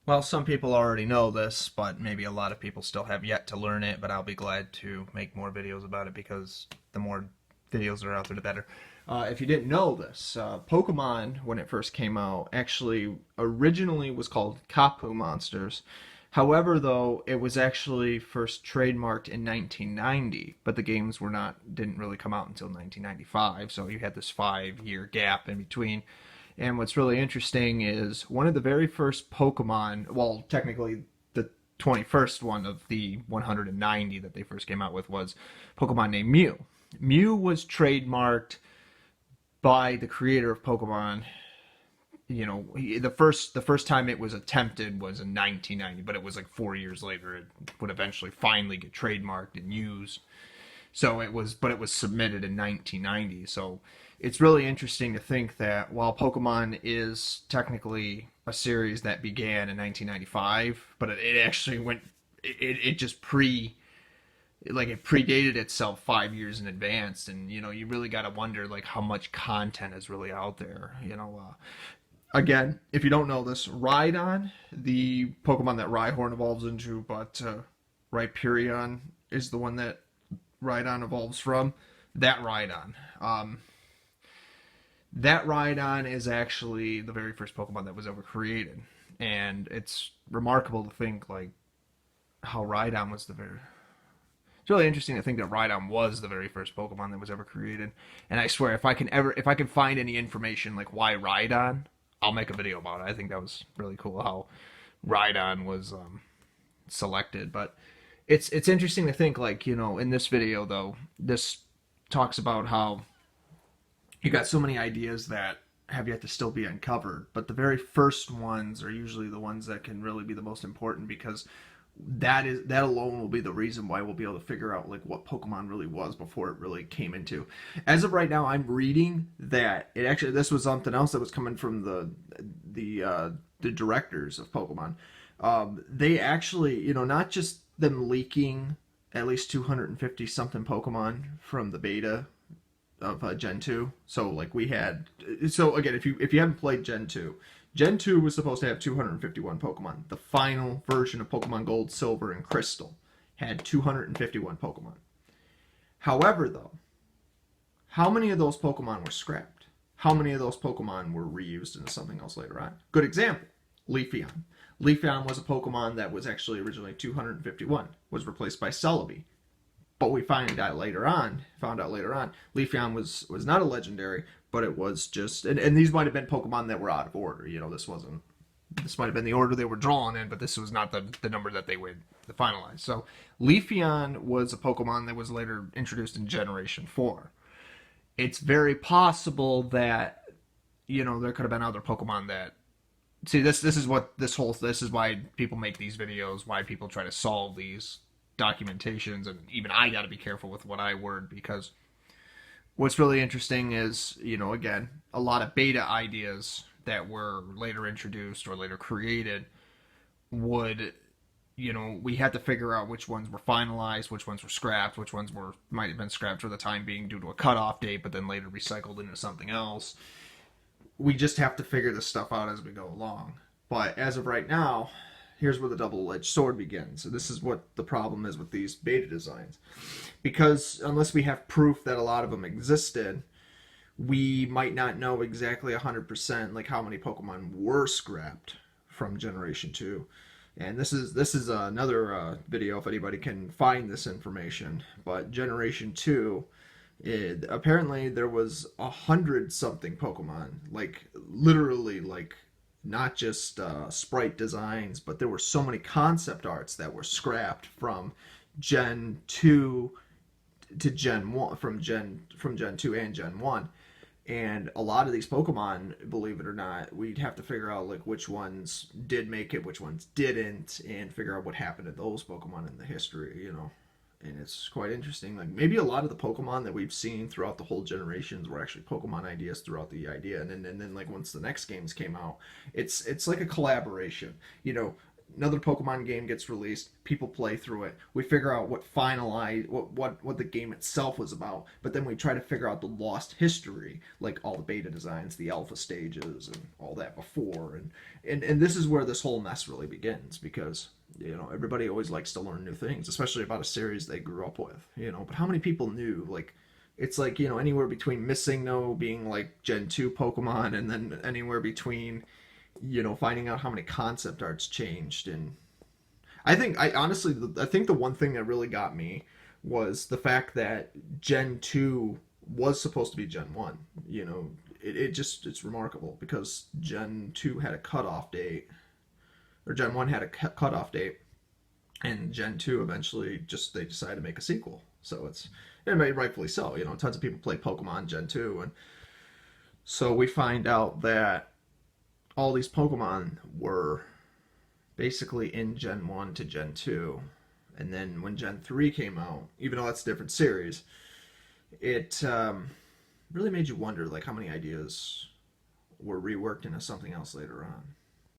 Well, some people already know this, but maybe a lot of people still have yet to learn it, but I'll be glad to make more videos about it because the more videos that are out there, the better. If you didn't know this, Pokemon, when it first came out, actually originally was called Kapu Monsters. However, though, it was actually first trademarked in 1990, but the games didn't really come out until 1995, so you had this 5-year gap in between. And what's really interesting is one of the very first Pokemon, well, technically the 21st one of the 190 that they first came out with was Pokemon named Mew. Mew was trademarked by the creator of Pokemon. You know, the first time it was attempted was in 1990, but it was like 4 years later it would eventually finally get trademarked and used. So it was, but it was submitted in 1990. So it's really interesting to think that while Pokemon is technically a series that began in 1995, but it actually it just it predated itself 5 years in advance. And, you know, you really got to wonder, like, how much content is really out there, you know. Again, if you don't know this, Rhydon, the Pokemon that Rhyhorn evolves into, but Rhyperion is the one that Rhydon evolves from. That Rhydon. That Rhydon is actually the very first Pokemon that was ever created. And it's remarkable to think, like, how Rhydon was the very... It's really interesting to think that Rhydon was the very first Pokemon that was ever created. And I swear, if I can find any information, like, why Rhydon, I'll make a video about it. I think that was really cool how Rhydon was selected. But it's interesting to think, like, you know, in this video, though, this talks about how you got so many ideas that have yet to still be uncovered, but the very first ones are usually the ones that can really be the most important, because that alone will be the reason why we'll be able to figure out, like, what Pokemon really was before it really came into. As of right now, I'm reading that this was something else that was coming from the directors of Pokemon. They actually, you know, not just them leaking at least 250 something Pokemon from the beta of Gen 2. So, like, so again, if you haven't played Gen 2, Gen 2 was supposed to have 251 Pokemon. The final version of Pokemon Gold, Silver, and Crystal had 251 Pokemon. However, though, how many of those Pokemon were scrapped? How many of those Pokemon were reused into something else later on? Good example, Leafeon. Leafeon was a Pokemon that was actually originally 251, was replaced by Celebi. But we found out later on, Leafeon was not a legendary, but it was just, and these might have been Pokemon that were out of order. You know, this might have been the order they were drawn in, but this was not the number that they would finalize. So Leafeon was a Pokemon that was later introduced in Generation 4. It's very possible that, you know, there could have been other Pokemon that, see, this is why people make these videos, why people try to solve these documentations, and even I got to be careful with what I word, because what's really interesting is, you know, again, a lot of beta ideas that were later introduced or later created would, you know, we had to figure out which ones were finalized, which ones were scrapped, which ones might have been scrapped for the time being due to a cutoff date, but then later recycled into something else. We just have to figure this stuff out as we go along. But as of right now, here's where the double-edged sword begins. So this is what the problem is with these beta designs. Because unless we have proof that a lot of them existed, we might not know exactly 100% like how many Pokemon were scrapped from Generation 2. And this is another video if anybody can find this information. But Generation 2, apparently there was 100-something Pokemon. Like, literally, like, not just sprite designs, but there were so many concept arts that were scrapped from Gen 2 to Gen 1, from Gen 2 and Gen 1. And a lot of these Pokemon, believe it or not, we'd have to figure out, like, which ones did make it, which ones didn't, and figure out what happened to those Pokemon in the history, you know. And it's quite interesting. Like, maybe a lot of the Pokemon that we've seen throughout the whole generations were actually Pokemon ideas throughout the idea. And then like, once the next games came out, it's like a collaboration. You know, another Pokemon game gets released, people play through it, we figure out what the game itself was about, but then we try to figure out the lost history, like all the beta designs, the alpha stages, and all that before, and this is where this whole mess really begins, because everybody always likes to learn new things, especially about a series they grew up with, but how many people knew, like, it's like, anywhere between Missing No being like Gen 2 Pokemon, and then anywhere between finding out how many concept arts changed. And I honestly think the one thing that really got me was the fact that Gen 2 was supposed to be Gen 1. It's remarkable, because Gen 2 had a cutoff date, or Gen 1 had a cutoff date, and Gen 2 eventually they decided to make a sequel. So rightfully so. Tons of people play Pokemon Gen 2, and so we find out that all these Pokemon were basically in Gen 1 to Gen 2. And then when Gen 3 came out, even though that's a different series, it really made you wonder, like, how many ideas were reworked into something else later on.